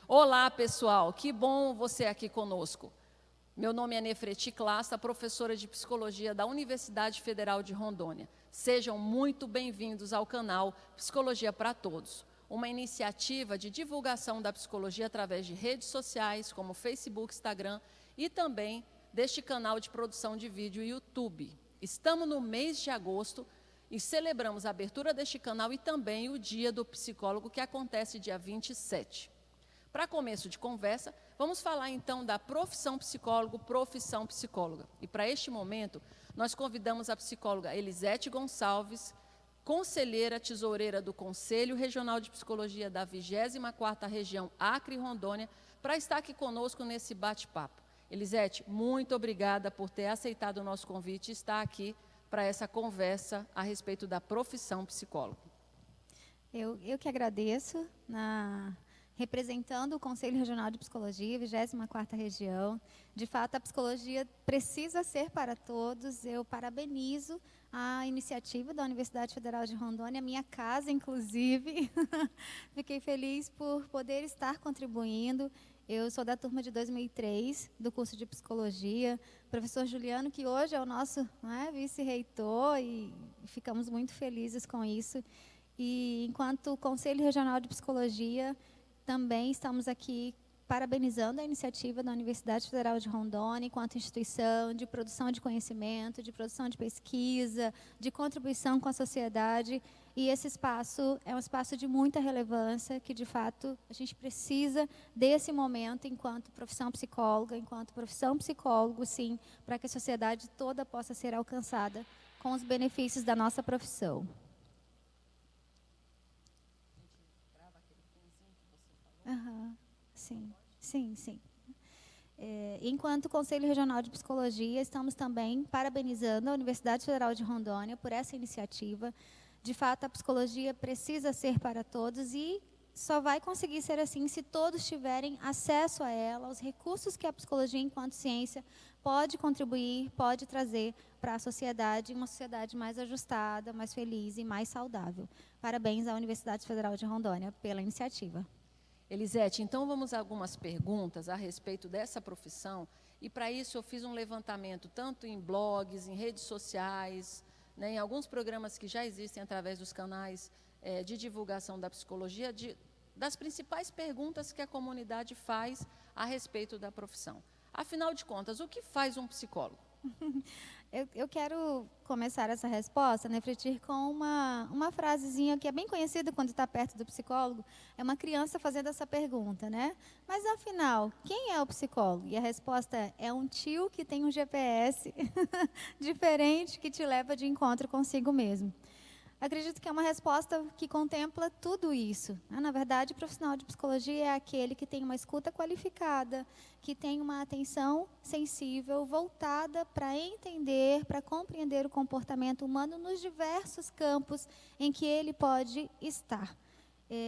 Olá, pessoal, que bom você aqui conosco. Meu nome é Nefreti Clasta, professora de Psicologia da Universidade Federal de Rondônia. Sejam muito bem-vindos ao canal Psicologia para Todos, uma iniciativa de divulgação da psicologia através de redes sociais, como Facebook, Instagram, e também deste canal de produção de vídeo YouTube. Estamos no mês de agosto e celebramos a abertura deste canal e também o Dia do Psicólogo, que acontece dia 27. Para começo de conversa, vamos falar então da profissão psicólogo, profissão psicóloga. E para este momento, nós convidamos a psicóloga Elisete Gonçalves, conselheira tesoureira do Conselho Regional de Psicologia da 24ª Região Acre e Rondônia, para estar aqui conosco nesse bate-papo. Elisete, muito obrigada por ter aceitado o nosso convite e estar aqui para essa conversa a respeito da profissão psicólogo. Eu que agradeço, representando o Conselho Regional de Psicologia, 24ª Região. De fato, a psicologia precisa ser para todos. Eu parabenizo a iniciativa da Universidade Federal de Rondônia, minha casa, inclusive. Fiquei feliz por poder estar contribuindo. Eu sou da turma de 2003, do curso de Psicologia. O professor Juliano, que hoje é o nosso vice-reitor, e ficamos muito felizes com isso. E, enquanto Conselho Regional de Psicologia, também estamos aqui parabenizando a iniciativa da Universidade Federal de Rondônia, enquanto instituição de produção de conhecimento, de produção de pesquisa, de contribuição com a sociedade. E esse espaço é um espaço de muita relevância, que, de fato, a gente precisa desse momento enquanto profissão psicóloga, enquanto profissão psicólogo, sim, para que a sociedade toda possa ser alcançada com os benefícios da nossa profissão. Sim. Enquanto Conselho Regional de Psicologia, estamos também parabenizando a Universidade Federal de Rondônia por essa iniciativa. De fato, a psicologia precisa ser para todos e só vai conseguir ser assim se todos tiverem acesso a ela, aos recursos que a psicologia, enquanto ciência, pode contribuir, pode trazer para a sociedade, uma sociedade mais ajustada, mais feliz e mais saudável. Parabéns à Universidade Federal de Rondônia pela iniciativa. Elisete, então vamos a algumas perguntas a respeito dessa profissão, e para isso eu fiz um levantamento tanto em blogs, em redes sociais, em alguns programas que já existem através dos canais de divulgação da psicologia, das principais perguntas que a comunidade faz a respeito da profissão. Afinal de contas, o que faz um psicólogo? Eu quero começar essa resposta, Nefreti, com uma frasezinha que é bem conhecida quando está perto do psicólogo. É uma criança fazendo essa pergunta, né? Mas, afinal, quem é o psicólogo? E a resposta é um tio que tem um GPS diferente que te leva de encontro consigo mesmo. Acredito que é uma resposta que contempla tudo isso. Na verdade, o profissional de psicologia é aquele que tem uma escuta qualificada, que tem uma atenção sensível, voltada para entender, para compreender o comportamento humano nos diversos campos em que ele pode estar.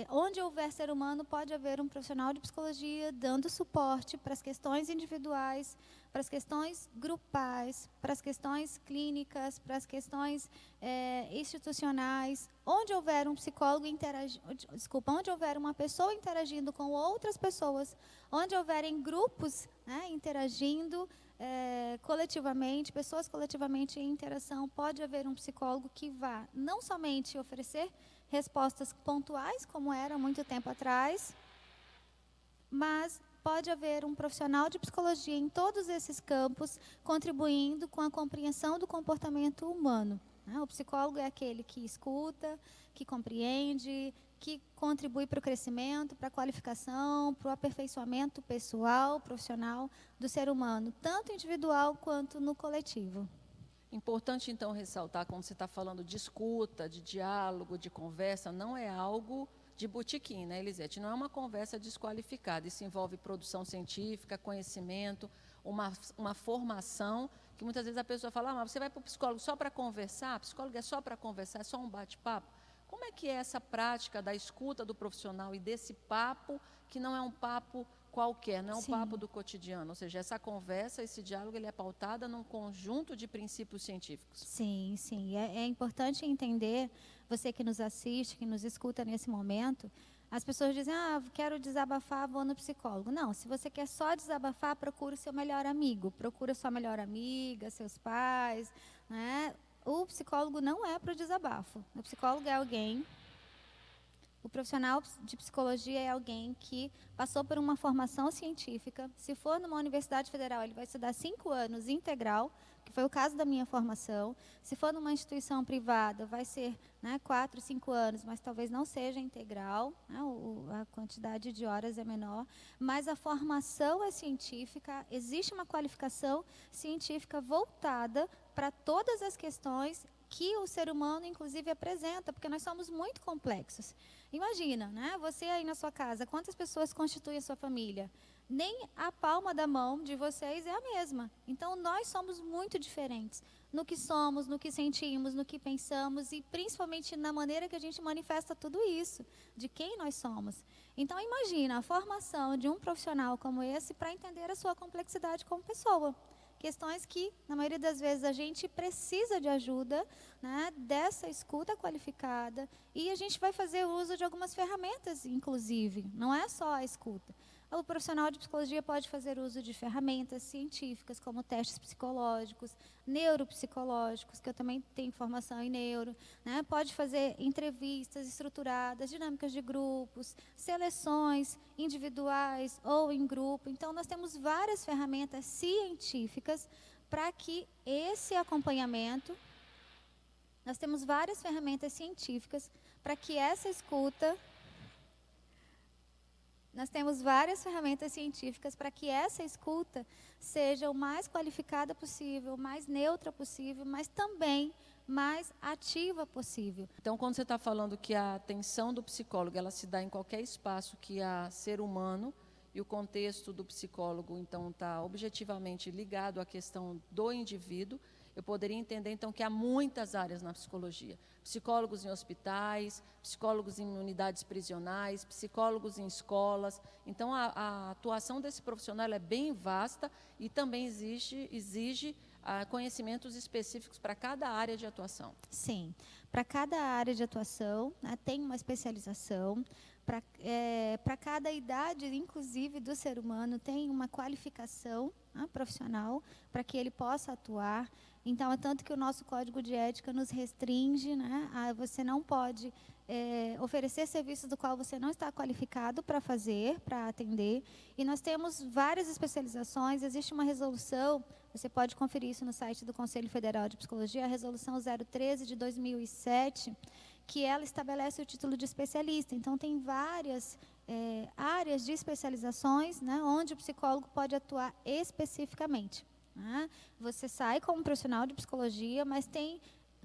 Onde houver ser humano, pode haver um profissional de psicologia dando suporte para as questões individuais, para as questões grupais, para as questões clínicas, para as questões institucionais. Onde houver um psicólogo onde houver uma pessoa interagindo com outras pessoas, onde houverem grupos interagindo coletivamente, pessoas coletivamente em interação, pode haver um psicólogo que vá não somente oferecer respostas pontuais, como era há muito tempo atrás, mas pode haver um profissional de psicologia em todos esses campos, contribuindo com a compreensão do comportamento humano. O psicólogo é aquele que escuta, que compreende, que contribui para o crescimento, para a qualificação, para o aperfeiçoamento pessoal, profissional do ser humano, tanto individual quanto no coletivo. Importante, então, ressaltar, quando você está falando de escuta, de diálogo, de conversa, não é algo de botequim, né, Elisete? Não é uma conversa desqualificada. Isso envolve produção científica, conhecimento, uma formação, que muitas vezes a pessoa fala, mas você vai para o psicólogo só para conversar? Psicólogo é só para conversar, é só um bate-papo? Como é que é essa prática da escuta do profissional e desse papo, que não é um papo qualquer, não é um Sim. papo do cotidiano. Ou seja, essa conversa, esse diálogo, ele é pautada num conjunto de princípios científicos. Sim, sim. É importante entender, você que nos assiste, que nos escuta nesse momento, as pessoas dizem, quero desabafar, vou no psicólogo. Não, se você quer só desabafar, procura o seu melhor amigo, procura sua melhor amiga, seus pais, né? O psicólogo não é para o desabafo. O psicólogo é alguém... O profissional de psicologia é alguém que passou por uma formação científica. Se for numa universidade federal, ele vai estudar 5 anos integral, que foi o caso da minha formação. Se for numa instituição privada, vai ser 4, 5 anos, mas talvez não seja integral, né, a quantidade de horas é menor. Mas a formação é científica, existe uma qualificação científica voltada para todas as questões que o ser humano, inclusive, apresenta, porque nós somos muito complexos. Imagina, né? Você aí na sua casa, quantas pessoas constituem a sua família? Nem a palma da mão de vocês é a mesma. Então, nós somos muito diferentes no que somos, no que sentimos, no que pensamos e, principalmente, na maneira que a gente manifesta tudo isso, de quem nós somos. Então, imagina a formação de um profissional como esse para entender a sua complexidade como pessoa. Questões que, na maioria das vezes, a gente precisa de ajuda, né, dessa escuta qualificada, e a gente vai fazer uso de algumas ferramentas, inclusive, não é só a escuta. O profissional de psicologia pode fazer uso de ferramentas científicas, como testes psicológicos, neuropsicológicos, que eu também tenho formação em neuro, né? Pode fazer entrevistas estruturadas, dinâmicas de grupos, seleções individuais ou em grupo. Então, nós temos várias ferramentas científicas para que esse acompanhamento, nós temos várias ferramentas científicas para que essa escuta... Nós temos várias ferramentas científicas para que essa escuta seja o mais qualificada possível, o mais neutra possível, mas também mais ativa possível. Então, quando você está falando que a atenção do psicólogo ela se dá em qualquer espaço que há ser humano, e o contexto do psicólogo, então, está objetivamente ligado à questão do indivíduo, eu poderia entender, então, que há muitas áreas na psicologia. Psicólogos em hospitais, psicólogos em unidades prisionais, psicólogos em escolas. Então, a atuação desse profissional é bem vasta e também exige conhecimentos específicos para cada área de atuação. Sim, para cada área de atuação, né, tem uma especialização. Para cada idade, inclusive, do ser humano, tem uma qualificação profissional para que ele possa atuar. Então, é tanto que o nosso código de ética nos restringe, né, você não pode oferecer serviços do qual você não está qualificado para fazer, para atender. E nós temos várias especializações, existe uma resolução, você pode conferir isso no site do Conselho Federal de Psicologia, a resolução 013 de 2007, que ela estabelece o título de especialista. Então, tem várias áreas de especializações, né, onde o psicólogo pode atuar especificamente. Né? Você sai como profissional de psicologia, mas tem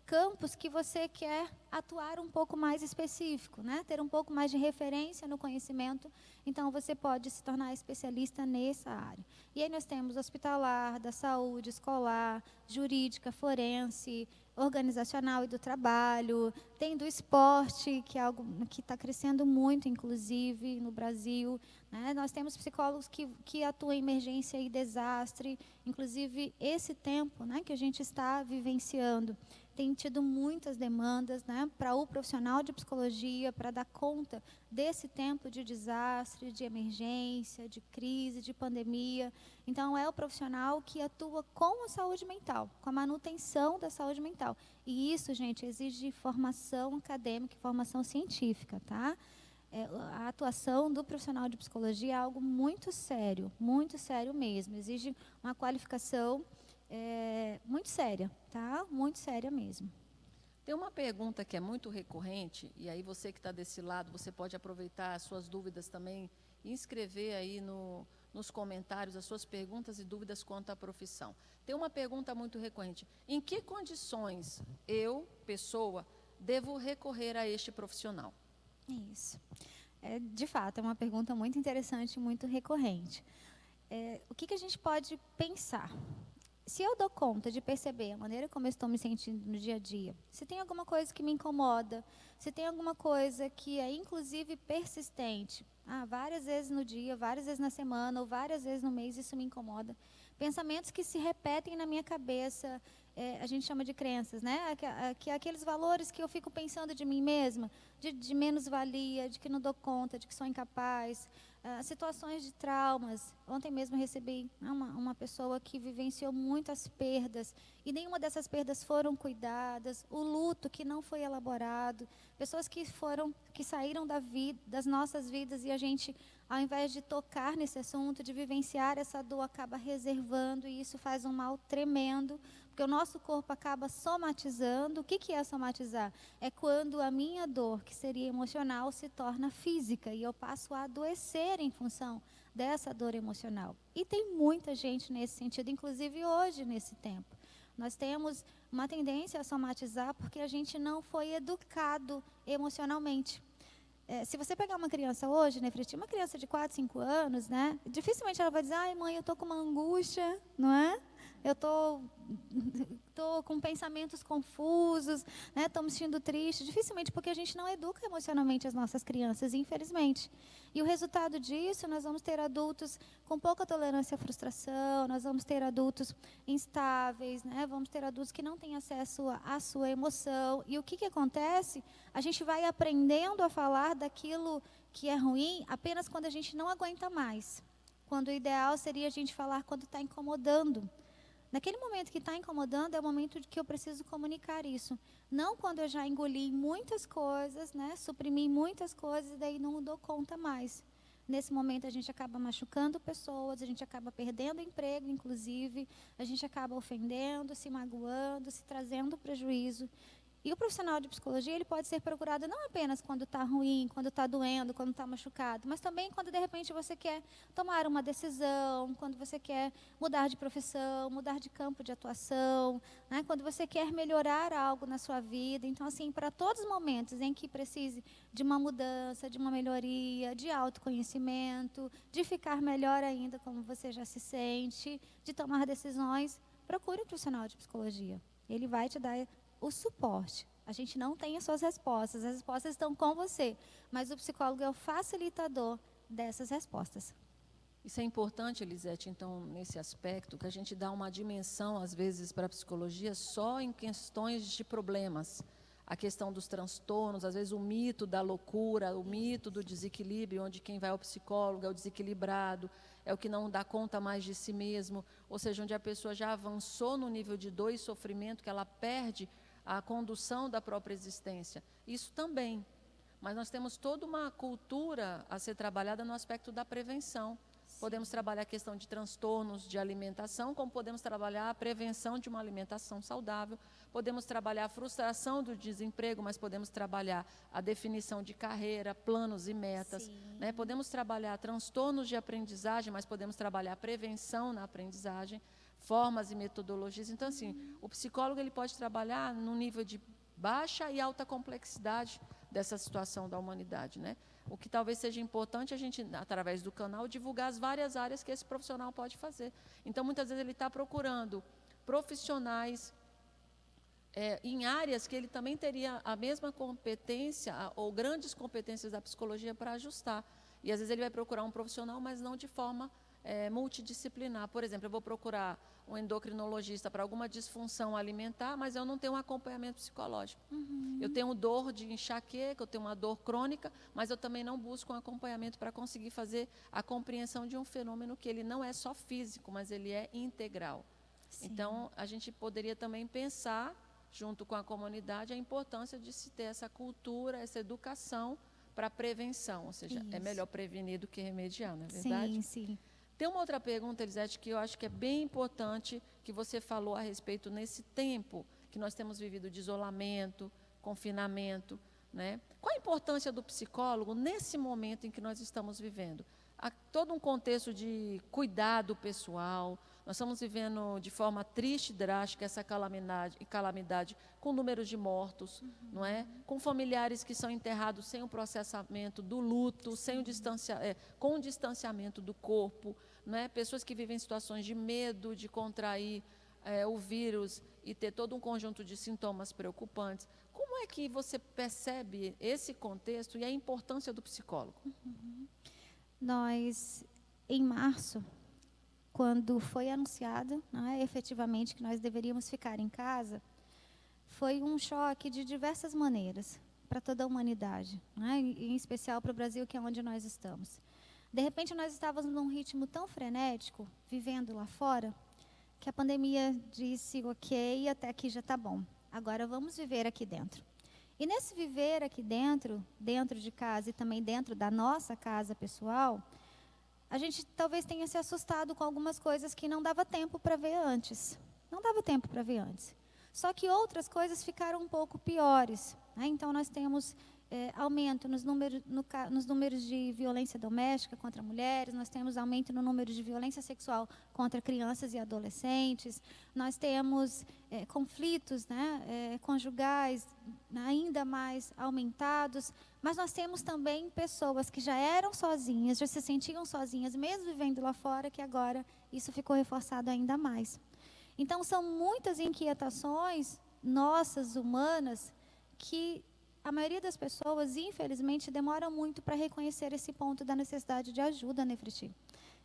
campos que você quer atuar um pouco mais específico, né? Ter um pouco mais de referência no conhecimento, então você pode se tornar especialista nessa área. E aí nós temos hospitalar, da saúde, escolar, jurídica, forense, organizacional e do trabalho, tem do esporte, que é algo que está crescendo muito, inclusive, no Brasil. Né? Nós temos psicólogos que atuam em emergência e desastre, inclusive esse tempo, né, que a gente está vivenciando. Tem tido muitas demandas, né, para o profissional de psicologia, para dar conta desse tempo de desastre, de emergência, de crise, de pandemia. Então, é o profissional que atua com a saúde mental, com a manutenção da saúde mental. E isso, gente, exige formação acadêmica e formação científica, tá? A atuação do profissional de psicologia é algo muito sério mesmo. Exige uma qualificação muito séria, tá? Muito séria mesmo. Tem uma pergunta que é muito recorrente, e aí você que está desse lado, você pode aproveitar as suas dúvidas também e inscrever aí nos comentários as suas perguntas e dúvidas quanto à profissão. Tem uma pergunta muito recorrente. Em que condições eu, pessoa, devo recorrer a este profissional? Isso. De fato, é uma pergunta muito interessante e muito recorrente. O que a gente pode pensar? se eu dou conta de perceber a maneira como eu estou me sentindo no dia a dia, se tem alguma coisa que me incomoda, se tem alguma coisa que é inclusive persistente, várias vezes no dia, várias vezes na semana ou várias vezes no mês, isso me incomoda. Pensamentos que se repetem na minha cabeça, a gente chama de crenças, né? Que aqueles valores que eu fico pensando de mim mesma, de menos-valia, de que não dou conta, de que sou incapaz, situações de traumas. Ontem mesmo recebi uma pessoa que vivenciou muitas perdas e nenhuma dessas perdas foram cuidadas, o luto que não foi elaborado, pessoas que saíram das nossas vidas e a gente, ao invés de tocar nesse assunto, de vivenciar essa dor, acaba reservando e isso faz um mal tremendo, porque o nosso corpo acaba somatizando. O que é somatizar? É quando a minha dor, que seria emocional, se torna física e eu passo a adoecer em função dessa dor emocional. E tem muita gente nesse sentido, inclusive hoje, nesse tempo. Nós temos uma tendência a somatizar porque a gente não foi educado emocionalmente. Se você pegar uma criança hoje, Nefriti, uma criança de 4, 5 anos, né? Dificilmente ela vai dizer, ai mãe, eu estou com uma angústia, não é? Eu estou com pensamentos confusos, né? Estou me sentindo triste. Dificilmente, porque a gente não educa emocionalmente as nossas crianças, infelizmente. E o resultado disso, nós vamos ter adultos com pouca tolerância à frustração, nós vamos ter adultos instáveis, né? Vamos ter adultos que não têm acesso à sua emoção. E o que acontece? A gente vai aprendendo a falar daquilo que é ruim apenas quando a gente não aguenta mais. Quando o ideal seria a gente falar quando está incomodando. Naquele momento que está incomodando, é o momento de que eu preciso comunicar isso. Não quando eu já engoli muitas coisas, né, suprimi muitas coisas e daí não dou conta mais. Nesse momento a gente acaba machucando pessoas, a gente acaba perdendo emprego, inclusive, a gente acaba ofendendo, se magoando, se trazendo prejuízo. E o profissional de psicologia, ele pode ser procurado não apenas quando está ruim, quando está doendo, quando está machucado, mas também quando, de repente, você quer tomar uma decisão, quando você quer mudar de profissão, mudar de campo de atuação, né? Quando você quer melhorar algo na sua vida. Então, assim, para todos os momentos em que precise de uma mudança, de uma melhoria, de autoconhecimento, de ficar melhor ainda como você já se sente, de tomar decisões, procure um profissional de psicologia. Ele vai te dar o suporte. A gente não tem as suas respostas, as respostas estão com você, mas o psicólogo é o facilitador dessas respostas. Isso é importante, Elisete, então, nesse aspecto, que a gente dá uma dimensão, às vezes, para a psicologia só em questões de problemas. A questão dos transtornos, às vezes o mito da loucura, o mito do desequilíbrio, onde quem vai ao psicólogo é o desequilibrado, é o que não dá conta mais de si mesmo, ou seja, onde a pessoa já avançou no nível de dor e sofrimento, que ela perde a condução da própria existência. Isso também. Mas nós temos toda uma cultura a ser trabalhada no aspecto da prevenção. Sim. Podemos trabalhar a questão de transtornos de alimentação, como podemos trabalhar a prevenção de uma alimentação saudável. Podemos trabalhar a frustração do desemprego, mas podemos trabalhar a definição de carreira, planos e metas. Né? Podemos trabalhar transtornos de aprendizagem, mas podemos trabalhar a prevenção na aprendizagem, formas e metodologias. Então, assim, o psicólogo ele pode trabalhar no nível de baixa e alta complexidade dessa situação da humanidade, né? O que talvez seja importante a gente, através do canal, divulgar as várias áreas que esse profissional pode fazer. Então, muitas vezes ele está procurando profissionais em áreas que ele também teria a mesma competência ou grandes competências da psicologia para ajustar. E, às vezes, ele vai procurar um profissional, mas não de forma multidisciplinar. Por exemplo, eu vou procurar um endocrinologista para alguma disfunção alimentar, mas eu não tenho um acompanhamento psicológico. Eu tenho dor de enxaqueca, eu tenho uma dor crônica, mas eu também não busco um acompanhamento para conseguir fazer a compreensão de um fenômeno que ele não é só físico, mas ele é integral. Sim. Então, a gente poderia também pensar, junto com a comunidade, a importância de se ter essa cultura, essa educação para a prevenção, ou seja, é melhor prevenir do que remediar, não é verdade? Sim, sim. Tem uma outra pergunta, Elisete, que eu acho que é bem importante, que você falou a respeito nesse tempo que nós temos vivido de isolamento, confinamento, né? Qual a importância do psicólogo nesse momento em que nós estamos vivendo? Há todo um contexto de cuidado pessoal, nós estamos vivendo de forma triste e drástica essa calamidade com números de mortos, não é? Com familiares que são enterrados sem o processamento do luto, sem o com o distanciamento do corpo, não é? Pessoas que vivem situações de medo de contrair o vírus e ter todo um conjunto de sintomas preocupantes. Como é que você percebe esse contexto e a importância do psicólogo? Nós, em março, quando foi anunciado, né, efetivamente, que nós deveríamos ficar em casa, foi um choque de diversas maneiras para toda a humanidade, né, em especial para o Brasil, que é onde nós estamos. De repente, nós estávamos num ritmo tão frenético, vivendo lá fora, que a pandemia disse, ok, até aqui já está bom, agora vamos viver aqui dentro. E nesse viver aqui dentro, dentro de casa e também dentro da nossa casa pessoal, a gente talvez tenha se assustado com algumas coisas que não dava tempo para ver antes. Não dava tempo para ver antes. Só que outras coisas ficaram um pouco piores, né? Então, nós temos aumento nos números de violência doméstica contra mulheres, nós temos aumento no número de violência sexual contra crianças e adolescentes, nós temos conflitos, né, conjugais ainda mais aumentados, mas nós temos também pessoas que já eram sozinhas, já se sentiam sozinhas, mesmo vivendo lá fora, que agora isso ficou reforçado ainda mais. Então, são muitas inquietações nossas, humanas, que a maioria das pessoas, infelizmente, demora muito para reconhecer esse ponto da necessidade de ajuda, Nefriti.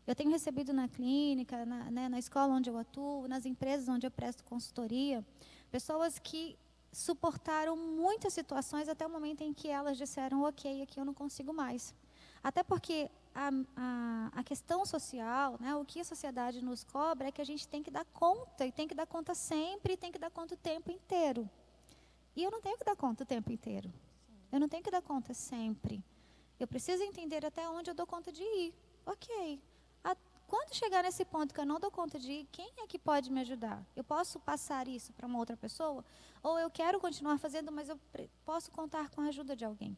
Eu tenho recebido na clínica, na escola onde eu atuo, nas empresas onde eu presto consultoria, pessoas que suportaram muitas situações até o momento em que elas disseram, ok, aqui eu não consigo mais. Até porque a questão social, né, o que a sociedade nos cobra é que a gente tem que dar conta, e tem que dar conta sempre, e tem que dar conta o tempo inteiro. E eu não tenho que dar conta o tempo inteiro. Eu não tenho que dar conta sempre. Eu preciso entender até onde eu dou conta de ir. Ok. Quando chegar nesse ponto que eu não dou conta de ir, quem é que pode me ajudar? Eu posso passar isso para uma outra pessoa? Ou eu quero continuar fazendo, mas eu posso contar com a ajuda de alguém?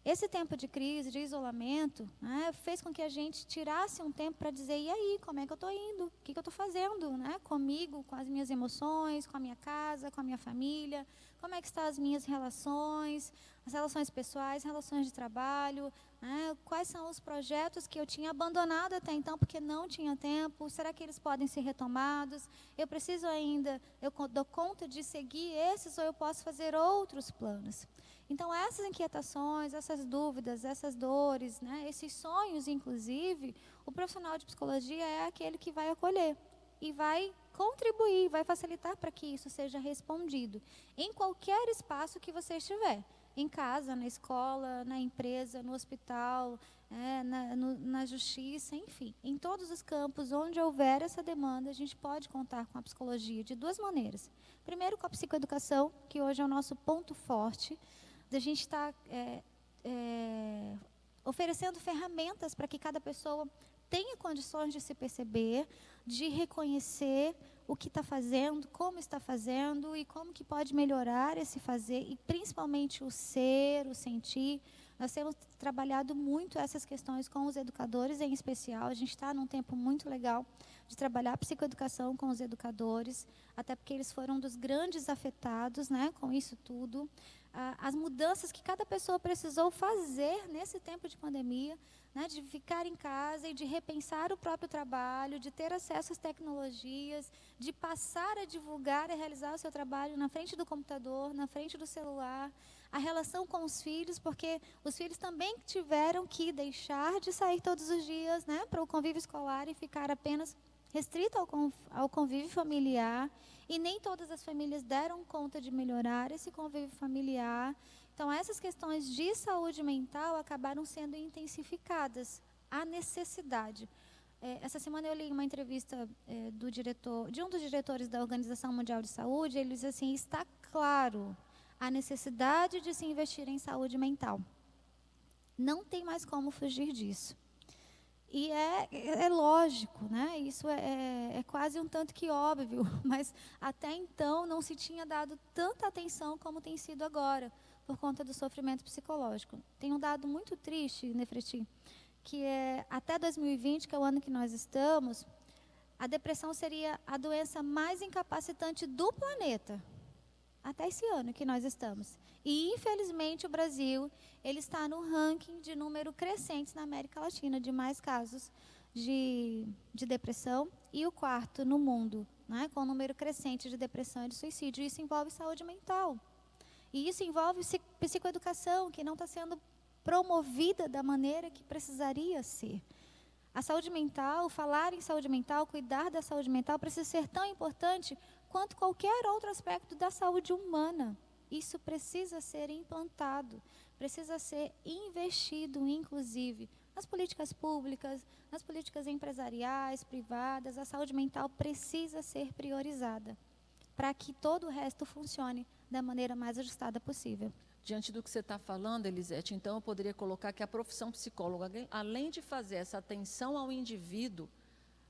Esse tempo de crise, de isolamento, né, fez com que a gente tirasse um tempo para dizer, e aí, como é que eu estou indo? O que eu estou fazendo, né, comigo, com as minhas emoções, com a minha casa, com a minha família? Como é que estão as minhas relações, as relações pessoais, relações de trabalho? Né, quais são os projetos que eu tinha abandonado até então porque não tinha tempo? Será que eles podem ser retomados? Eu preciso ainda, eu dou conta de seguir esses ou eu posso fazer outros planos? Então, essas inquietações, essas dúvidas, essas dores, né, esses sonhos, inclusive, o profissional de psicologia é aquele que vai acolher e vai contribuir, vai facilitar para que isso seja respondido em qualquer espaço que você estiver. Em casa, na escola, na empresa, no hospital, na justiça, enfim. Em todos os campos onde houver essa demanda, a gente pode contar com a psicologia de duas maneiras. Primeiro, com a psicoeducação, que hoje é o nosso ponto forte, da gente estar oferecendo ferramentas para que cada pessoa tenha condições de se perceber, de reconhecer o que está fazendo, como está fazendo e como que pode melhorar esse fazer e principalmente o ser, o sentir. Nós temos trabalhado muito essas questões com os educadores em especial. A gente está num tempo muito legal de trabalhar a psicoeducação com os educadores, até porque eles foram um dos grandes afetados, né, com isso tudo. As mudanças que cada pessoa precisou fazer nesse tempo de pandemia, né, de ficar em casa e de repensar o próprio trabalho, de ter acesso às tecnologias, de passar a divulgar e realizar o seu trabalho na frente do computador, na frente do celular, a relação com os filhos, porque os filhos também tiveram que deixar de sair todos os dias, né, para o convívio escolar e ficar apenas restrito ao convívio familiar, e nem todas as famílias deram conta de melhorar esse convívio familiar. Então, essas questões de saúde mental acabaram sendo intensificadas, a necessidade. Essa semana eu li uma entrevista de um dos diretores da Organização Mundial de Saúde. Ele diz assim, está claro a necessidade de se investir em saúde mental. Não tem mais como fugir disso. E é lógico, né? Isso é quase um tanto que óbvio, mas até então não se tinha dado tanta atenção como tem sido agora, por conta do sofrimento psicológico. Tem um dado muito triste, Nefreti, que até 2020, que é o ano que nós estamos, a depressão seria a doença mais incapacitante do planeta. Até esse ano que nós estamos. E, infelizmente, o Brasil ele está no ranking de número crescente na América Latina, de mais casos de depressão, e o quarto no mundo né, com um número crescente de depressão e de suicídio. Isso envolve saúde mental. E isso envolve psicoeducação, que não está sendo promovida da maneira que precisaria ser. A saúde mental, falar em saúde mental, cuidar da saúde mental precisa ser tão importante quanto qualquer outro aspecto da saúde humana. Isso precisa ser implantado, precisa ser investido, inclusive, nas políticas públicas, nas políticas empresariais, privadas. A saúde mental precisa ser priorizada para que todo o resto funcione da maneira mais ajustada possível. Diante do que você está falando, Elisete, então eu poderia colocar que a profissão psicóloga, além de fazer essa atenção ao indivíduo,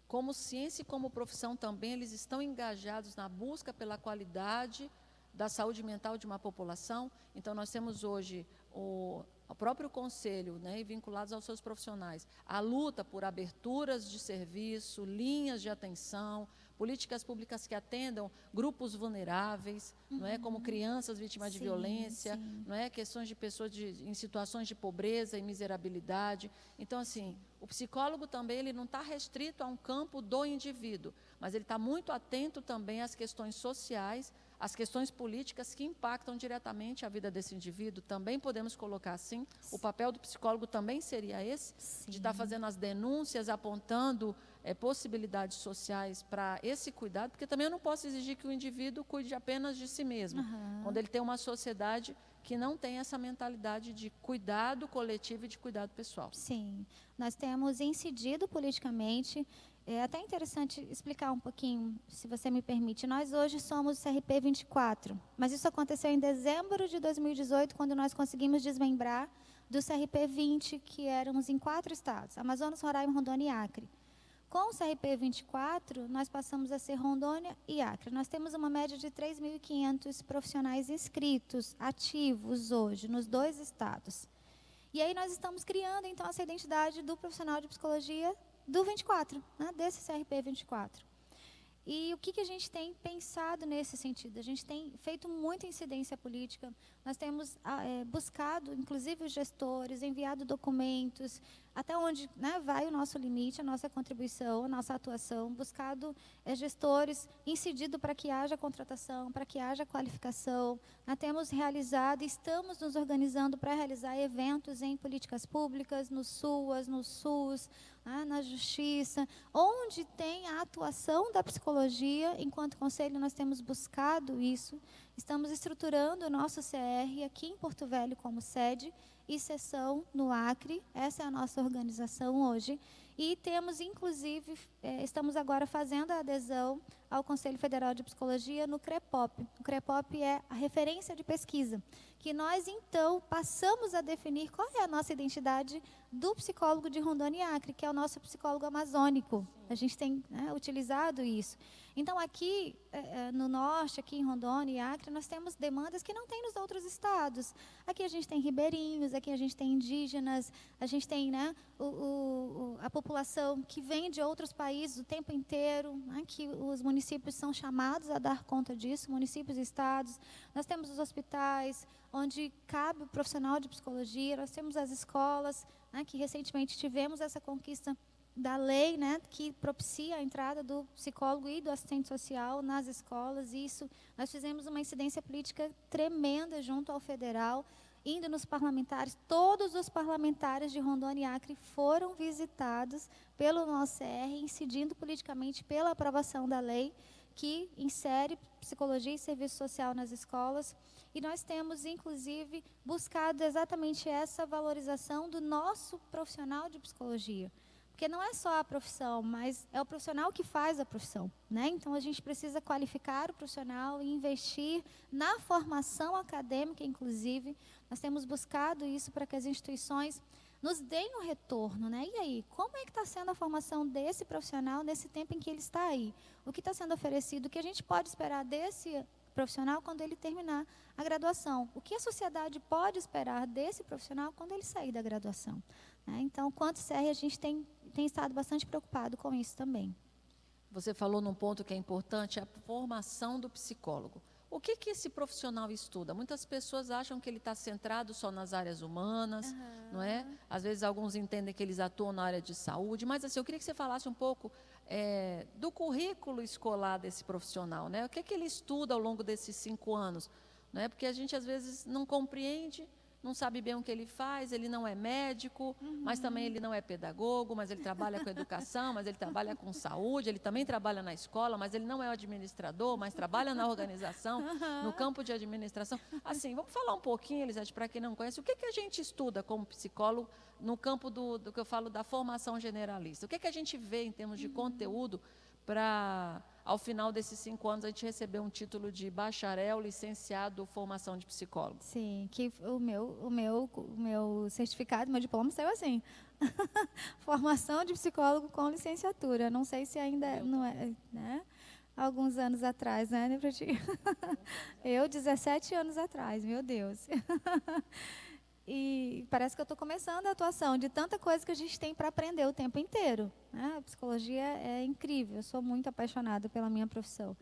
como ciência e como profissão também, eles estão engajados na busca pela qualidade da saúde mental de uma população. Então, nós temos hoje o próprio conselho, né, e vinculados aos seus profissionais, a luta por aberturas de serviço, linhas de atenção, políticas públicas que atendam grupos vulneráveis, não é, como crianças vítimas de violência, não é, questões de pessoas em situações de pobreza e miserabilidade. Então, assim, o psicólogo também ele não está restrito a um campo do indivíduo, mas ele está muito atento também às questões sociais, às questões políticas que impactam diretamente a vida desse indivíduo. Também podemos colocar assim, o papel do psicólogo também seria esse, de estar fazendo as denúncias, apontando possibilidades sociais para esse cuidado, porque também eu não posso exigir que o indivíduo cuide apenas de si mesmo, quando ele tem uma sociedade que não tem essa mentalidade de cuidado coletivo e de cuidado pessoal. Sim, nós temos incidido politicamente. É até interessante explicar um pouquinho, se você me permite. Nós hoje somos CRP 24, mas isso aconteceu em dezembro de 2018, quando nós conseguimos desmembrar do CRP 20, que éramos em 4 estados, Amazonas, Roraima, Rondônia e Acre. Com o CRP 24, nós passamos a ser Rondônia e Acre. Nós temos uma média de 3.500 profissionais inscritos, ativos hoje, nos 2 estados. E aí nós estamos criando, então, essa identidade do profissional de psicologia do 24, né, desse CRP 24. E o que a gente tem pensado nesse sentido? A gente tem feito muita incidência política, nós temos buscado, inclusive os gestores, enviado documentos, até onde, né, vai o nosso limite, a nossa contribuição, a nossa atuação, buscado gestores, incidido para que haja contratação, para que haja qualificação. Nós temos realizado, estamos nos organizando para realizar eventos em políticas públicas, no SUAS, no SUS, na Justiça, onde tem a atuação da psicologia. Enquanto conselho, nós temos buscado isso. Estamos estruturando o nosso CR aqui em Porto Velho como sede e seção no Acre. Essa é a nossa organização hoje. E temos, inclusive, estamos agora fazendo a adesão ao Conselho Federal de Psicologia no CREPOP. O CREPOP é a referência de pesquisa, que nós, então, passamos a definir qual é a nossa identidade do psicólogo de Rondônia e Acre, que é o nosso psicólogo amazônico. A gente tem, né, utilizado isso. Então, aqui no norte, aqui em Rondônia e Acre, nós temos demandas que não tem nos outros estados. Aqui a gente tem ribeirinhos, aqui a gente tem indígenas, a gente tem, né, a população que vem de outros países o tempo inteiro, né, que os municípios são chamados a dar conta disso, municípios e estados. Nós temos os hospitais, onde cabe o profissional de psicologia, nós temos as escolas, né, que recentemente tivemos essa conquista da lei, né, que propicia a entrada do psicólogo e do assistente social nas escolas. Isso, nós fizemos uma incidência política tremenda junto ao federal, indo nos parlamentares. Todos os parlamentares de Rondônia e Acre foram visitados pelo nosso CR, incidindo politicamente pela aprovação da lei que insere psicologia e serviço social nas escolas. E nós temos, inclusive, buscado exatamente essa valorização do nosso profissional de psicologia. Porque não é só a profissão, mas é o profissional que faz a profissão, né? Então, a gente precisa qualificar o profissional e investir na formação acadêmica, inclusive. Nós temos buscado isso para que as instituições nos deem um retorno, né? E aí, como é que está sendo a formação desse profissional nesse tempo em que ele está aí? O que está sendo oferecido? O que a gente pode esperar desse profissional quando ele terminar a graduação? O que a sociedade pode esperar desse profissional quando ele sair da graduação? Então, quanto CR, a gente tem estado bastante preocupado com isso também. Você falou num ponto que é importante, a formação do psicólogo. O que esse profissional estuda? Muitas pessoas acham que ele está centrado só nas áreas humanas, não é? Às vezes alguns entendem que eles atuam na área de saúde, mas assim, eu queria que você falasse um pouco do currículo escolar desse profissional, né? O que ele estuda ao longo desses 5 anos, né? Porque a gente às vezes não compreende, não sabe bem o que ele faz, ele não é médico, mas também ele não é pedagogo, mas ele trabalha com educação, mas ele trabalha com saúde, ele também trabalha na escola, mas ele não é o administrador, mas trabalha na organização, no campo de administração. Assim, vamos falar um pouquinho, Elisete, para quem não conhece, o que a gente estuda como psicólogo no campo do que eu falo da formação generalista? O que a gente vê em termos de conteúdo para, ao final desses 5 anos, a gente receber um título de bacharel, licenciado, formação de psicólogo? Sim, que o meu certificado, meu diploma saiu assim. Formação de psicólogo com licenciatura. Não sei se ainda não é, né? Alguns anos atrás, né, Nefertiti? Eu, 17 anos atrás, meu Deus. E parece que eu estou começando a atuação de tanta coisa que a gente tem para aprender o tempo inteiro, né? A psicologia é incrível, eu sou muito apaixonada pela minha profissão.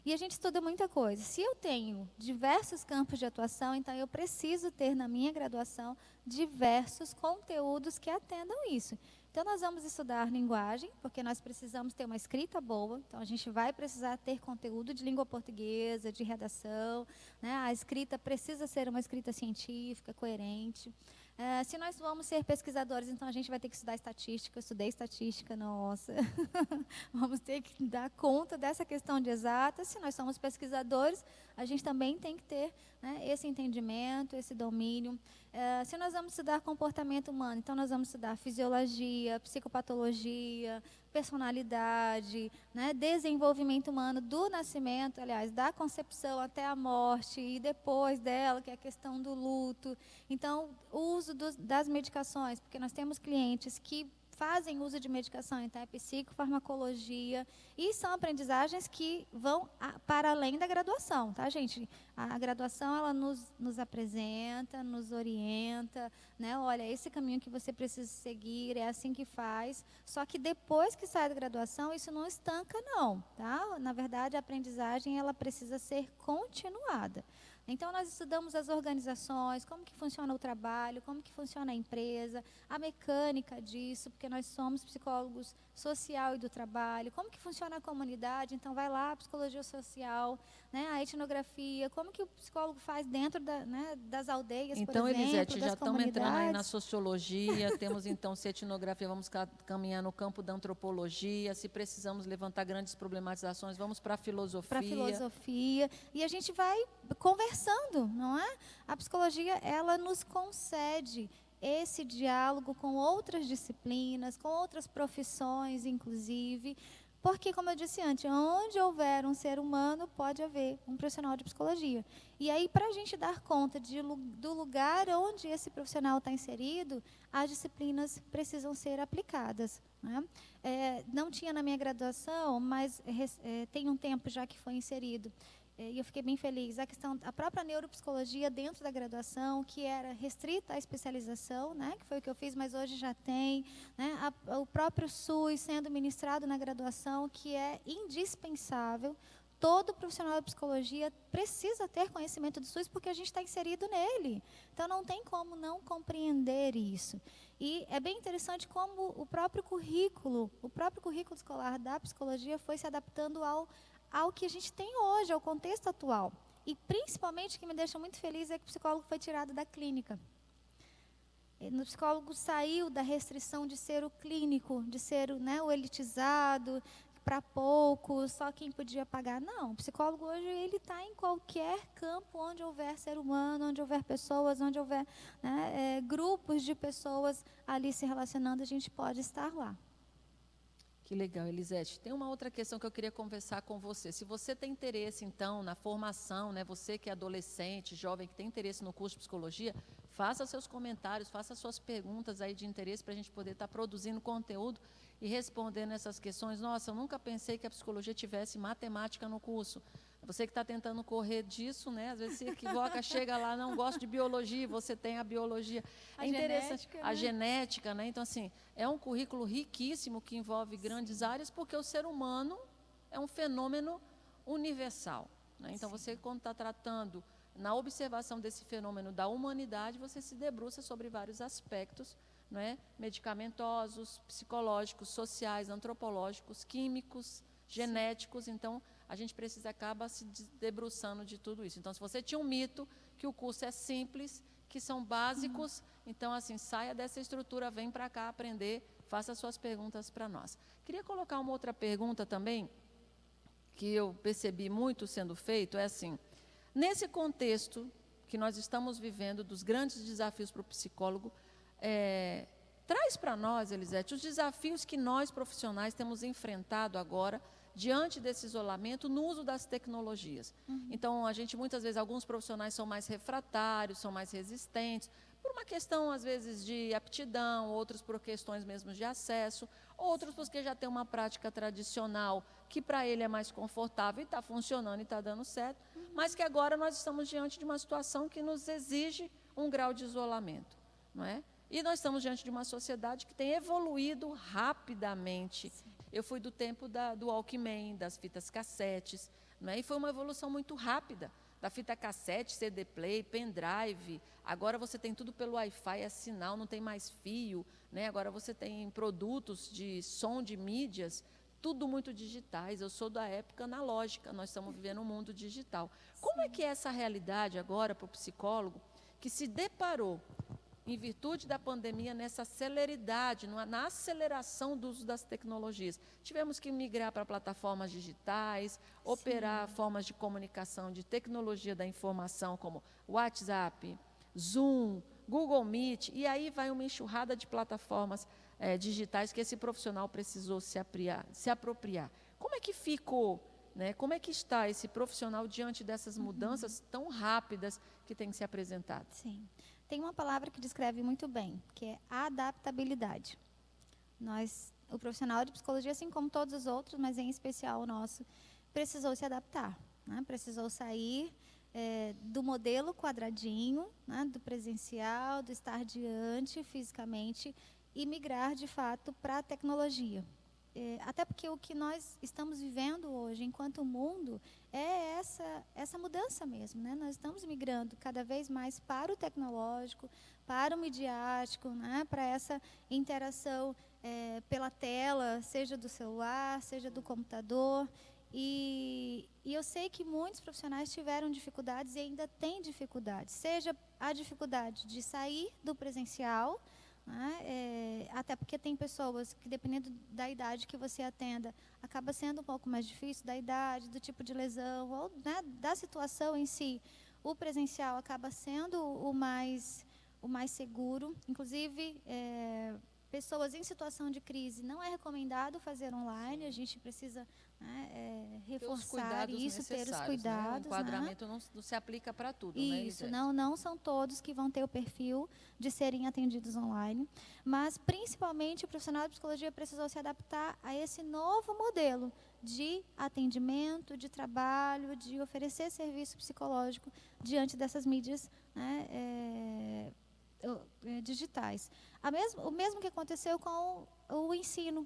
E a gente estuda muita coisa. Se eu tenho diversos campos de atuação, então eu preciso ter na minha graduação diversos conteúdos que atendam isso. Então, nós vamos estudar linguagem, porque nós precisamos ter uma escrita boa. Então, a gente vai precisar ter conteúdo de língua portuguesa, de redação, né? A escrita precisa ser uma escrita científica, coerente. Se nós vamos ser pesquisadores, então a gente vai ter que estudar estatística. Eu estudei estatística, nossa. Vamos ter que dar conta dessa questão de exatas. Se nós somos pesquisadores, a gente também tem que ter, né, esse entendimento, esse domínio. Se nós vamos estudar comportamento humano, então nós vamos estudar fisiologia, psicopatologia, personalidade, né, desenvolvimento humano do nascimento, aliás, da concepção até a morte e depois dela, que é a questão do luto. Então, o uso das medicações, porque nós temos clientes que fazem uso de medicação, então é psicofarmacologia, e são aprendizagens que vão para além da graduação, tá, gente? A graduação, ela nos apresenta, nos orienta, né? Olha, esse caminho que você precisa seguir, é assim que faz, só que depois que sai da graduação, isso não estanca, não, tá? Na verdade, a aprendizagem, ela precisa ser continuada. Então, nós estudamos as organizações, como que funciona o trabalho, como que funciona a empresa, a mecânica disso, porque nós somos psicólogos social e do trabalho, como que funciona a comunidade, então vai lá, a psicologia social, né, a etnografia, como que o psicólogo faz dentro das aldeias, então, por exemplo, Elisete, já estamos entrando aí na comunidades. sociologia, temos então, se etnografia, vamos caminhar no campo da antropologia, se precisamos levantar grandes problematizações, vamos para a filosofia. Para a filosofia, e a gente vai conversando, não é? A psicologia, ela nos concede esse diálogo com outras disciplinas, com outras profissões, inclusive, porque, como eu disse antes, onde houver um ser humano, pode haver um profissional de psicologia. E aí, para a gente dar conta do lugar onde esse profissional está inserido, as disciplinas precisam ser aplicadas, né? Não tinha na minha graduação, mas tem um tempo já que foi inserido. E eu fiquei bem feliz. A própria neuropsicologia dentro da graduação, que era restrita à especialização, né, que foi o que eu fiz, mas hoje já tem, né, o próprio SUS sendo ministrado na graduação, que é indispensável. Todo profissional da psicologia precisa ter conhecimento do SUS, porque a gente está inserido nele. Então, não tem como não compreender isso. E é bem interessante como o próprio currículo escolar da psicologia foi se adaptando ao que a gente tem hoje, ao contexto atual. E, principalmente, o que me deixa muito feliz é que o psicólogo foi tirado da clínica. O psicólogo saiu da restrição de ser o clínico, de ser, né, o elitizado, para poucos, só quem podia pagar. Não, o psicólogo hoje, ele está em qualquer campo onde houver ser humano, onde houver pessoas, onde houver, né, grupos de pessoas ali se relacionando, a gente pode estar lá. Que legal, Elisete. Tem uma outra questão que eu queria conversar com você. Se você tem interesse, então, na formação, né, você que é adolescente, jovem, que tem interesse no curso de psicologia, faça seus comentários, faça suas perguntas aí de interesse para a gente poder estar produzindo conteúdo e respondendo essas questões. Nossa, eu nunca pensei que a psicologia tivesse matemática no curso. Você que está tentando correr disso, né? Às vezes se equivoca, chega lá, não gosto de biologia, você tem a biologia. É interessante, a genética, né? Então, assim, é um currículo riquíssimo que envolve grandes áreas, porque o ser humano é um fenômeno universal, né? Então, você, quando está tratando na observação desse fenômeno da humanidade, você se debruça sobre vários aspectos não é? Medicamentosos, psicológicos, sociais, antropológicos, químicos, genéticos. Então, a gente acaba se debruçando de tudo isso. Então, se você tinha um mito que o curso é simples, que são básicos, então, assim, saia dessa estrutura, vem para cá aprender, faça suas perguntas para nós. Queria colocar uma outra pergunta também, que eu percebi muito sendo feito, é assim, nesse contexto que nós estamos vivendo, dos grandes desafios para o psicólogo, traz para nós, Elisete, os desafios que nós profissionais temos enfrentado agora, diante desse isolamento, no uso das tecnologias. Então, a gente, muitas vezes, alguns profissionais são mais refratários, são mais resistentes, por uma questão, às vezes, de aptidão, outros por questões mesmo de acesso, outros porque já tem uma prática tradicional que para ele é mais confortável e está funcionando e está dando certo, mas que agora nós estamos diante de uma situação que nos exige um grau de isolamento, não é? E nós estamos diante de uma sociedade que tem evoluído rapidamente. Sim. Eu fui do tempo do Walkman, das fitas cassetes, não é? E foi uma evolução muito rápida. Da fita cassete, CD play, pendrive, agora você tem tudo pelo Wi-Fi, é sinal, não tem mais fio, né? Agora você tem produtos de som, de mídias, tudo muito digitais. Eu sou da época analógica, nós estamos vivendo um mundo digital. Como é que é essa realidade agora para o psicólogo que se deparou, em virtude da pandemia, nessa celeridade, na aceleração do uso das tecnologias? Tivemos que migrar para plataformas digitais, operar formas de comunicação, de tecnologia da informação, como WhatsApp, Zoom, Google Meet, e aí vai uma enxurrada de plataformas digitais que esse profissional precisou se apropriar. Como é que ficou, né? Como é que está esse profissional diante dessas mudanças tão rápidas que têm se apresentado? Sim. Tem uma palavra que descreve muito bem, que é adaptabilidade. O profissional de psicologia, assim como todos os outros, mas em especial o nosso, precisou se adaptar, né? Precisou sair do modelo quadradinho, né? Do presencial, do estar diante fisicamente e migrar, de fato, para a tecnologia. Até porque o que nós estamos vivendo hoje, enquanto mundo, é essa mudança mesmo, né? Nós estamos migrando cada vez mais para o tecnológico, para o midiático, né? Para essa interação pela tela, seja do celular, seja do computador. E eu sei que muitos profissionais tiveram dificuldades e ainda têm dificuldades, seja a dificuldade de sair do presencial, né? Até porque tem pessoas que, dependendo da idade que você atenda, acaba sendo um pouco mais difícil, da idade, do tipo de lesão, ou, né, da situação em si. O presencial acaba sendo o mais seguro. Inclusive, pessoas em situação de crise, não é recomendado fazer online. A gente precisa, né, reforçar isso, ter os cuidados. Né? O enquadramento não se aplica para tudo. Isso, né, não são todos que vão ter o perfil de serem atendidos online, mas principalmente o profissional de psicologia precisou se adaptar a esse novo modelo de atendimento, de trabalho, de oferecer serviço psicológico diante dessas mídias, né, digitais. O mesmo que aconteceu com o ensino.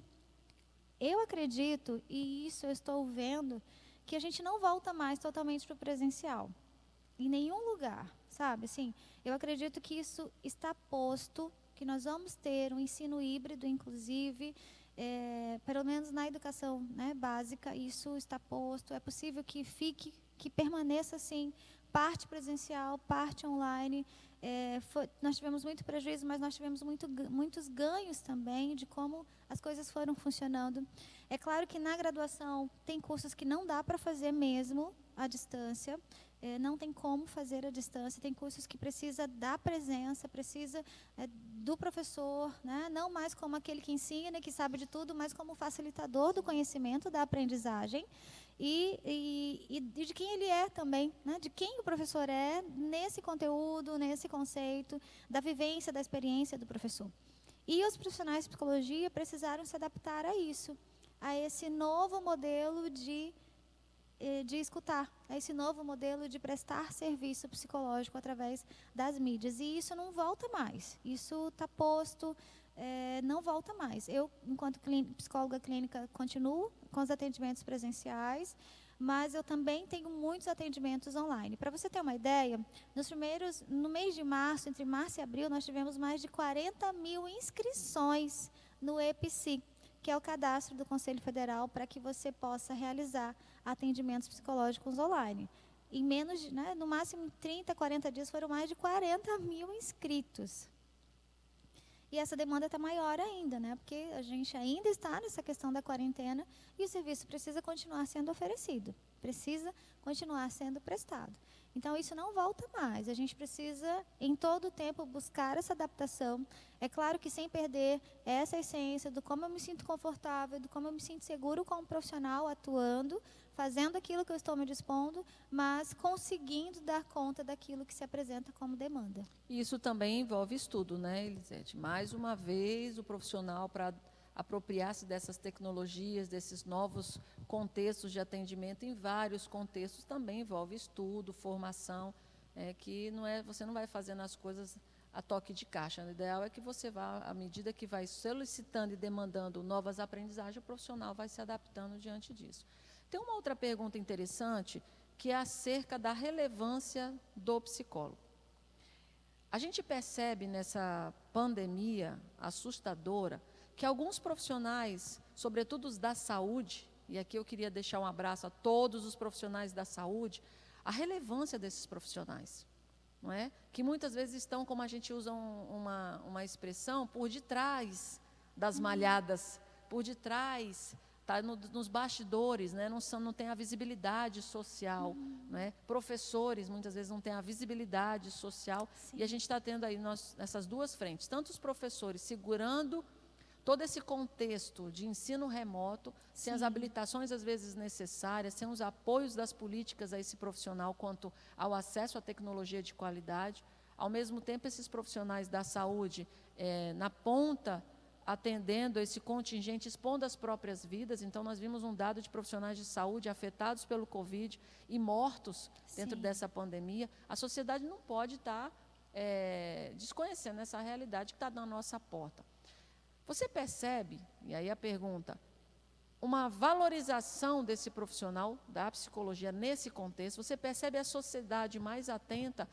Eu acredito, e isso eu estou vendo, que a gente não volta mais totalmente para o presencial. Em nenhum lugar, sabe? Assim, eu acredito que isso está posto, que nós vamos ter um ensino híbrido, inclusive, pelo menos na educação, né, básica, isso está posto. É possível que permaneça assim, parte presencial, parte online. Nós tivemos muito prejuízo, mas nós tivemos muitos ganhos também de como as coisas foram funcionando. É claro que na graduação tem cursos que não dá para fazer mesmo à distância, não tem como fazer à distância, tem cursos que precisa da presença, precisa do professor, né? Não mais como aquele que ensina, que sabe de tudo, mas como facilitador do conhecimento, da aprendizagem. E de quem ele é também, né? De quem o professor é nesse conteúdo, nesse conceito, da vivência, da experiência do professor. E os profissionais de psicologia precisaram se adaptar a isso, a esse novo modelo de escutar, a esse novo modelo de prestar serviço psicológico através das mídias. E isso não volta mais, isso está posto, não volta mais. Eu, enquanto psicóloga clínica, continuo com os atendimentos presenciais, mas eu também tenho muitos atendimentos online. Para você ter uma ideia, no mês de março, entre março e abril, nós tivemos mais de 40 mil inscrições no EPSI, que é o cadastro do Conselho Federal para que você possa realizar atendimentos psicológicos online. Em menos de, no máximo 30, 40 dias, foram mais de 40 mil inscritos. E essa demanda está maior ainda, porque a gente ainda está nessa questão da quarentena e o serviço precisa continuar sendo oferecido, precisa continuar sendo prestado. Então, isso não volta mais. A gente precisa, em todo o tempo, buscar essa adaptação. É claro que sem perder essa essência do como eu me sinto confortável, do como eu me sinto seguro como profissional atuando, fazendo aquilo que eu estou me dispondo, mas conseguindo dar conta daquilo que se apresenta como demanda. Isso também envolve estudo, né, Elisete? Mais uma vez, o profissional, para apropriar-se dessas tecnologias, desses novos contextos de atendimento, em vários contextos, também envolve estudo, formação, que você não vai fazendo as coisas a toque de caixa. O ideal é que você vá, à medida que vai solicitando e demandando novas aprendizagens, o profissional vai se adaptando diante disso. Tem uma outra pergunta interessante, que é acerca da relevância do psicólogo. A gente percebe nessa pandemia assustadora que alguns profissionais, sobretudo os da saúde, e aqui eu queria deixar um abraço a todos os profissionais da saúde, a relevância desses profissionais, não é? Que muitas vezes estão, como a gente usa uma expressão, por detrás das malhadas, por detrás, tá nos bastidores, né? Não tem a visibilidade social, né? Professores muitas vezes não têm a visibilidade social. Sim. E a gente está tendo aí essas duas frentes, tanto os professores segurando todo esse contexto de ensino remoto, sem as habilitações às vezes necessárias, sem os apoios das políticas a esse profissional quanto ao acesso à tecnologia de qualidade. Ao mesmo tempo, esses profissionais da saúde na ponta, atendendo esse contingente, expondo as próprias vidas. Então, nós vimos um dado de profissionais de saúde afetados pelo Covid e mortos dentro dessa pandemia. A sociedade não pode estar desconhecendo essa realidade que está na nossa porta. Você percebe, e aí a pergunta, uma valorização desse profissional da psicologia nesse contexto? Você percebe a sociedade mais atenta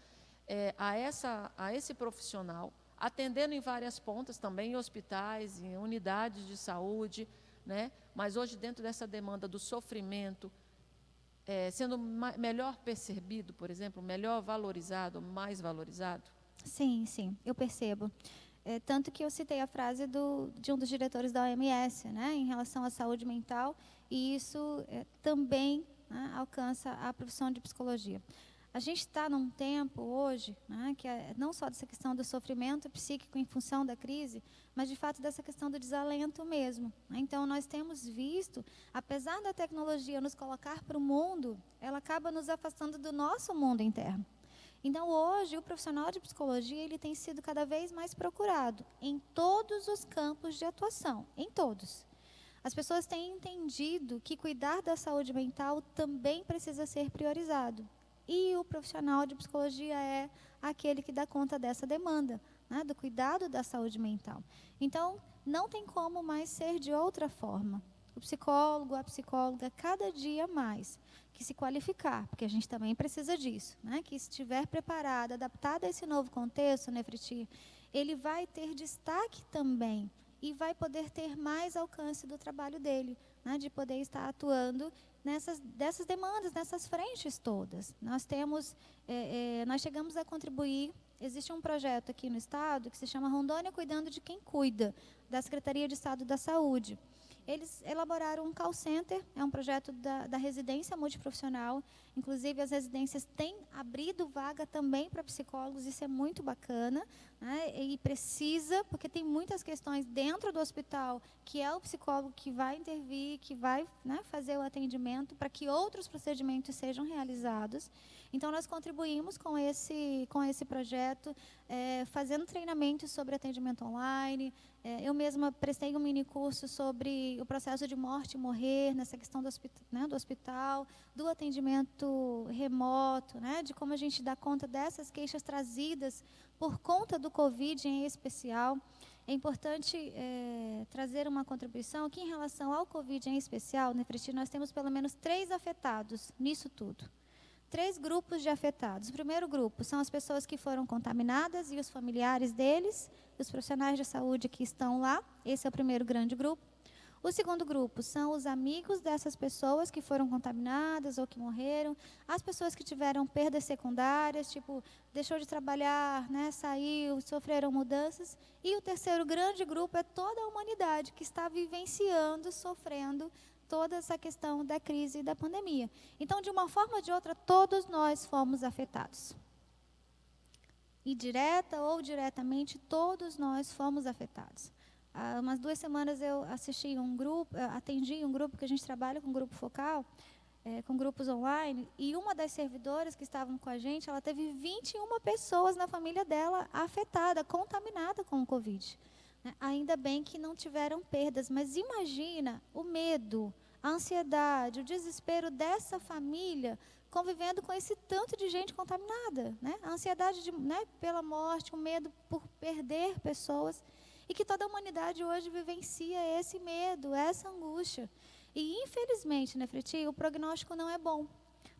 a esse profissional, atendendo em várias pontas, também em hospitais, em unidades de saúde, né? Mas hoje, dentro dessa demanda do sofrimento, sendo melhor percebido, por exemplo, melhor valorizado, mais valorizado? Sim, eu percebo. Tanto que eu citei a frase de um dos diretores da OMS, em relação à saúde mental, e isso também alcança a profissão de psicologia. A gente está num tempo hoje, que é não só dessa questão do sofrimento psíquico em função da crise, mas de fato dessa questão do desalento mesmo. Então, nós temos visto, apesar da tecnologia nos colocar para o mundo, ela acaba nos afastando do nosso mundo interno. Então, hoje, o profissional de psicologia ele tem sido cada vez mais procurado em todos os campos de atuação, em todos. As pessoas têm entendido que cuidar da saúde mental também precisa ser priorizado. E o profissional de psicologia é aquele que dá conta dessa demanda, do cuidado da saúde mental. Então, não tem como mais ser de outra forma. O psicólogo, a psicóloga, cada dia mais que se qualificar, porque a gente também precisa disso, que estiver preparado, adaptado a esse novo contexto, Nefriti, ele vai ter destaque também e vai poder ter mais alcance do trabalho dele, de poder estar atuando dessas demandas, nessas frentes todas. Nós chegamos a contribuir, existe um projeto aqui no Estado que se chama Rondônia Cuidando de Quem Cuida, da Secretaria de Estado da Saúde. Eles elaboraram um call center, é um projeto da residência multiprofissional. Inclusive, as residências têm abrido vaga também para psicólogos, isso é muito bacana, e precisa, porque tem muitas questões dentro do hospital, que é o psicólogo que vai intervir, que vai fazer o atendimento para que outros procedimentos sejam realizados. Então, nós contribuímos com esse projeto, fazendo treinamentos sobre atendimento online. Eu mesma prestei um mini curso sobre o processo de morte e morrer, nessa questão do hospital, do atendimento remoto, de como a gente dá conta dessas queixas trazidas por conta do Covid em especial. é importante trazer uma contribuição que, em relação ao Covid em especial, Nefriti, nós temos pelo menos 3 afetados nisso tudo. 3 grupos de afetados. O primeiro grupo são as pessoas que foram contaminadas e os familiares deles, os profissionais de saúde que estão lá. Esse é o primeiro grande grupo. O segundo grupo são os amigos dessas pessoas que foram contaminadas ou que morreram, as pessoas que tiveram perdas secundárias, tipo, deixou de trabalhar, né, saiu, sofreram mudanças. E o terceiro grande grupo é toda a humanidade que está vivenciando, sofrendo toda essa questão da crise e da pandemia. Então, de uma forma ou de outra, todos nós fomos afetados. E direta ou diretamente, todos nós fomos afetados. Há umas 2 semanas eu atendi um grupo que a gente trabalha com grupo focal, com grupos online, e uma das servidoras que estavam com a gente, ela teve 21 pessoas na família dela afetada, contaminada com o Covid. Ainda bem que não tiveram perdas, mas imagina o medo, a ansiedade, o desespero dessa família convivendo com esse tanto de gente contaminada, né? A ansiedade pela morte, o medo por perder pessoas, e que toda a humanidade hoje vivencia esse medo, essa angústia. E, infelizmente, Nefriti, o prognóstico não é bom.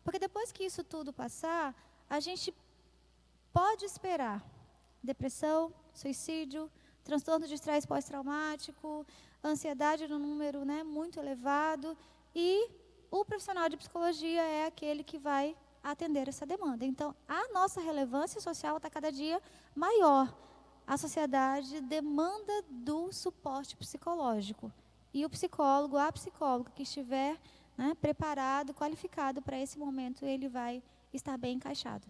Porque depois que isso tudo passar, a gente pode esperar depressão, suicídio, transtorno de estresse pós-traumático, ansiedade no número muito elevado, e o profissional de psicologia é aquele que vai atender essa demanda. Então, a nossa relevância social está cada dia maior. A sociedade demanda do suporte psicológico. E o psicólogo, a psicóloga que estiver preparado, qualificado para esse momento, ele vai estar bem encaixado.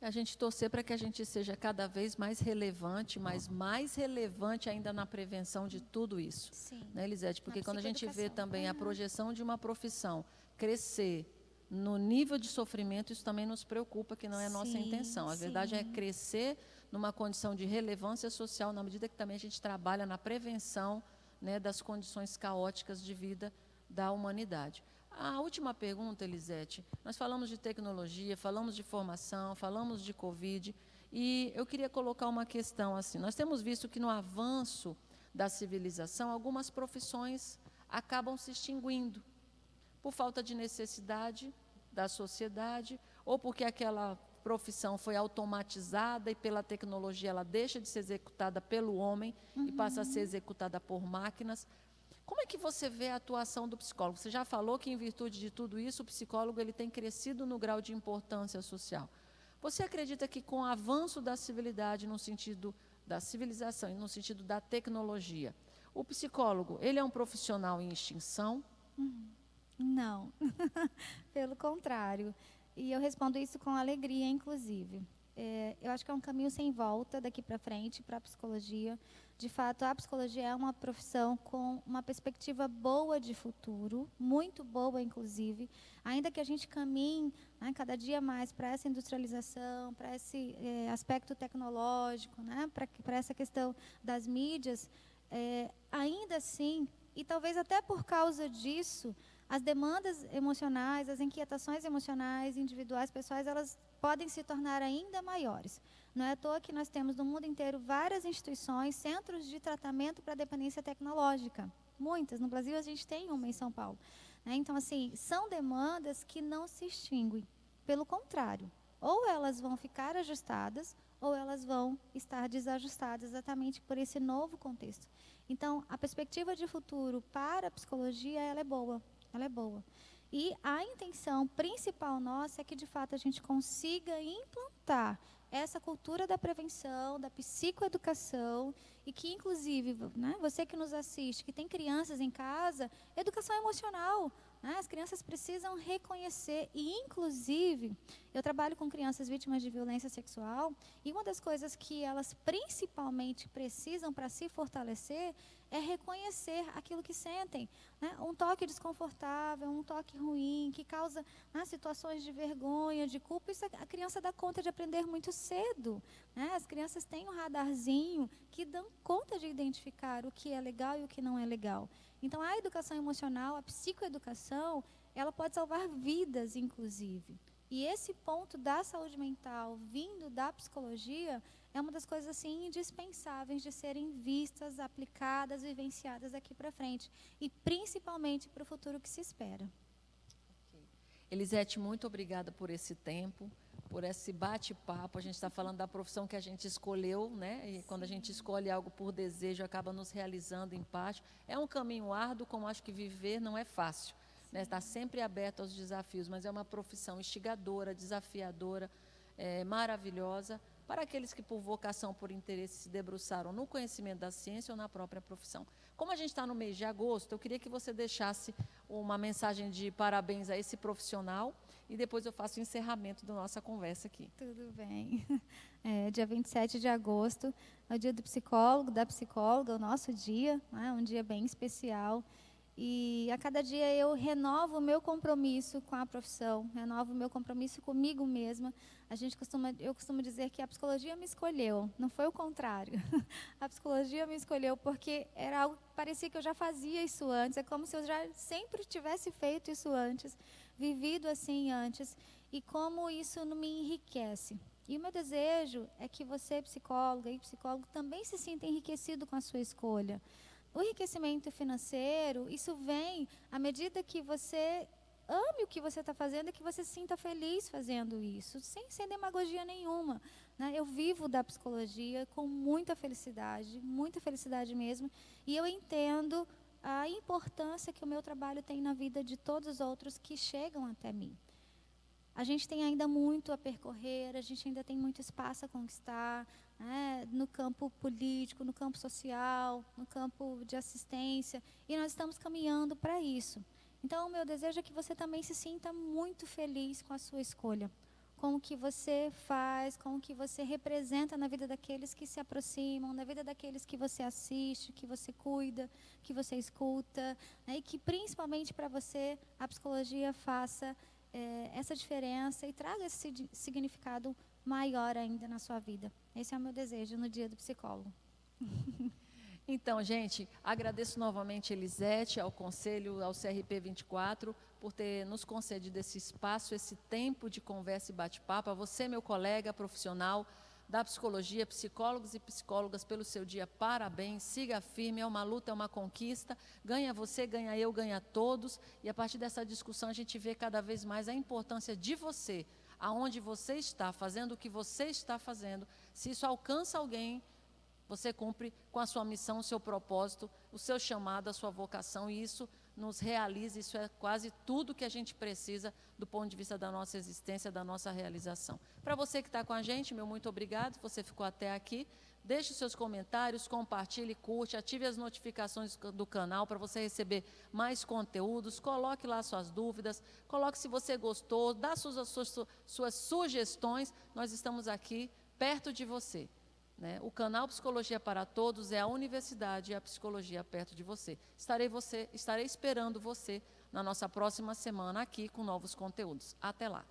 A gente torcer para que a gente seja cada vez mais relevante, mas mais relevante ainda na prevenção de tudo isso. Sim. Né, Elisete? Porque quando a gente vê também a projeção de uma profissão crescer no nível de sofrimento, isso também nos preocupa, que não é a nossa intenção. A verdade é crescer numa condição de relevância social, na medida que também a gente trabalha na prevenção das condições caóticas de vida da humanidade. A última pergunta, Elisete, nós falamos de tecnologia, falamos de formação, falamos de Covid, e eu queria colocar uma questão assim. Nós temos visto que no avanço da civilização, algumas profissões acabam se extinguindo, por falta de necessidade da sociedade, ou porque aquela profissão foi automatizada e pela tecnologia ela deixa de ser executada pelo homem e passa a ser executada por máquinas. Como é que você vê a atuação do psicólogo? Você já falou que, em virtude de tudo isso, o psicólogo ele tem crescido no grau de importância social. Você acredita que, com o avanço da civilidade, no sentido da civilização e no sentido da tecnologia, o psicólogo ele é um profissional em extinção? Não, pelo contrário. E eu respondo isso com alegria, inclusive. Eu acho que é um caminho sem volta daqui para frente para a psicologia. De fato, a psicologia é uma profissão com uma perspectiva boa de futuro, muito boa, inclusive. Ainda que a gente caminhe cada dia mais para essa industrialização, para esse aspecto tecnológico, para essa questão das mídias, ainda assim, e talvez até por causa disso, as demandas emocionais, as inquietações emocionais, individuais, pessoais, elas podem se tornar ainda maiores. Não é à toa que nós temos no mundo inteiro várias instituições, centros de tratamento para dependência tecnológica. Muitas. No Brasil, a gente tem uma em São Paulo. Então, assim, são demandas que não se extinguem. Pelo contrário, ou elas vão ficar ajustadas, ou elas vão estar desajustadas exatamente por esse novo contexto. Então, a perspectiva de futuro para a psicologia, ela é boa. Ela é boa. E a intenção principal nossa é que, de fato, a gente consiga implantar essa cultura da prevenção, da psicoeducação, e que, inclusive, você que nos assiste, que tem crianças em casa, educação emocional. As crianças precisam reconhecer, e, inclusive, eu trabalho com crianças vítimas de violência sexual, e uma das coisas que elas principalmente precisam para se fortalecer é reconhecer aquilo que sentem. Um toque desconfortável, um toque ruim, que causa situações de vergonha, de culpa, isso a criança dá conta de aprender muito cedo. As crianças têm um radarzinho que dão conta de identificar o que é legal e o que não é legal. Então, a educação emocional, a psicoeducação, ela pode salvar vidas, inclusive. E esse ponto da saúde mental vindo da psicologia é uma das coisas assim indispensáveis de serem vistas, aplicadas, vivenciadas daqui para frente. E principalmente para o futuro que se espera. Elisete, muito obrigada por esse tempo, por esse bate-papo. A gente está falando da profissão que a gente escolheu, né? E quando a gente escolhe algo por desejo, acaba nos realizando em parte. É um caminho árduo, como acho que viver não é fácil, né? Está sempre aberto aos desafios, mas é uma profissão instigadora, desafiadora, maravilhosa, para aqueles que por vocação, por interesse, se debruçaram no conhecimento da ciência ou na própria profissão. Como a gente está no mês de agosto, eu queria que você deixasse uma mensagem de parabéns a esse profissional e depois eu faço o encerramento da nossa conversa aqui. Tudo bem. Dia 27 de agosto é o dia do psicólogo, da psicóloga, o nosso dia, né? Um dia bem especial. E a cada dia eu renovo o meu compromisso com a profissão, renovo o meu compromisso comigo mesma. Eu costumo dizer que a psicologia me escolheu, não foi o contrário. A psicologia me escolheu porque era algo que parecia que eu já fazia isso antes, é como se eu já sempre tivesse feito isso antes, vivido assim antes, e como isso não me enriquece. E o meu desejo é que você, psicóloga e psicólogo, também se sinta enriquecido com a sua escolha. O enriquecimento financeiro, isso vem à medida que você ame o que você está fazendo e que você se sinta feliz fazendo isso, sem demagogia nenhuma, né? Eu vivo da psicologia com muita felicidade mesmo, e eu entendo a importância que o meu trabalho tem na vida de todos os outros que chegam até mim. A gente tem ainda muito a percorrer, a gente ainda tem muito espaço a conquistar, né, no campo político, no campo social, no campo de assistência, e nós estamos caminhando para isso. Então, o meu desejo é que você também se sinta muito feliz com a sua escolha, com o que você faz, com o que você representa na vida daqueles que se aproximam, na vida daqueles que você assiste, que você cuida, que você escuta, né, e que principalmente para você a psicologia faça essa diferença e traga esse significado maior ainda na sua vida. Esse é o meu desejo no dia do psicólogo. Então, gente, agradeço novamente a Elisete, ao Conselho, ao CRP 24, por ter nos concedido esse espaço, esse tempo de conversa e bate-papo. A você, meu colega profissional da psicologia, psicólogos e psicólogas, pelo seu dia, parabéns, siga firme, é uma luta, é uma conquista, ganha você, ganha eu, ganha todos, e a partir dessa discussão a gente vê cada vez mais a importância de você, aonde você está, fazendo o que você está fazendo. Se isso alcança alguém, você cumpre com a sua missão, o seu propósito, o seu chamado, a sua vocação, e isso nos realiza, isso é quase tudo que a gente precisa do ponto de vista da nossa existência, da nossa realização. Para você que está com a gente, meu muito obrigado, você ficou até aqui. Deixe seus comentários, compartilhe, curte, ative as notificações do canal para você receber mais conteúdos, coloque lá suas dúvidas, coloque se você gostou, dá suas sugestões, nós estamos aqui perto de você. O canal Psicologia para Todos é a universidade e a psicologia perto de você. Estarei esperando você na nossa próxima semana aqui com novos conteúdos. Até lá.